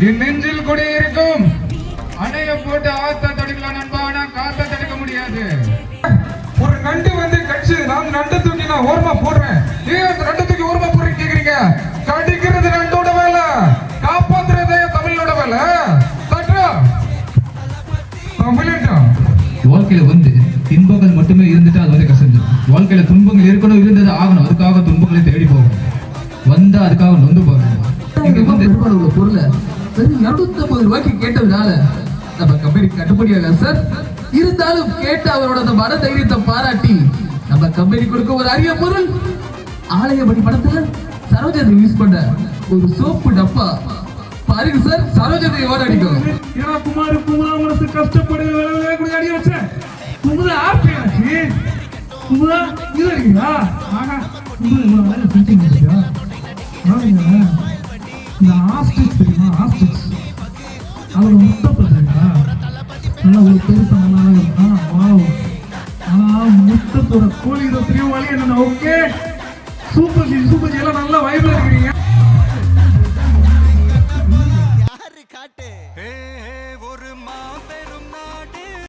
என் நெஞ்சில் குடியிருக்கும் அணைய போட்டு ஆத்த தடுக்கலாம் நண்பா, ஆனா காத்த தடுக்க முடியாது. ஒரு நண்டு வந்து கட்சி நான் நண்டு தூக்கி நான் ஓரமா போடுறேன், ஏன் அந்த நண்டு தூக்கி ஓரமா போடுறேன் கேக்குறீங்க? கடிக்கிறது நண்டோட வேலை, காப்பாத்துறதே தமிழோட வேலை. வாழ்க்கையில வந்து இன்பங்கள் மட்டுமே இருந்துட்டு அது வந்து கசந்து, வாழ்க்கையில துன்பங்கள் இருக்கணும், இருந்தது ஆகணும், அதுக்காக துன்பங்களை தேடி போகணும், வந்தா அதுக்காக நொந்து போகணும். இங்க வந்து பொருளை வெறும் 250 ரூபாய்க்கு கேட்டதுனால நம்ம கம்பெனி கட்டுப்படியாக சார். இருந்தாலும் கேட்ட அவரோட அந்த மன தைரியத்தை பாராட்டி நம்ம கம்பெனி கொடுக்க ஒரு அரிய பொருள், ஆலயபடி படத்துல சரோஜத்தை யூஸ் பண்ண ஒரு சோப்பு டப்பா. பாருங்க சார், சரோஜத்தை ஓட அடிக்கும். ஏன்னா குமார மனசு கஷ்டப்படு கூட அடி வச்சேன். குமுதா ஆர்த்தி ஆச்சு, குமுதா இது அடிக்கிறா. ஆஹா, குமுதா வேலை செஞ்சுங்க இல்லையா? இந்த ஆஸ்டிக்ஸ் தெரியுமா? ஆஸ்டிக்ஸ் அதோட முட்டை பார்த்தீங்களா? நல்லா ஒரு பெருசா நல்லா இருக்கும். வாவ், ஆனா முட்டத்தோட கோழி தெரியும் வழி என்னன்னா. ஓகே, சூப்பர் ஜி எல்லாம் நல்லா வைப்ல இருக்கிறீங்க.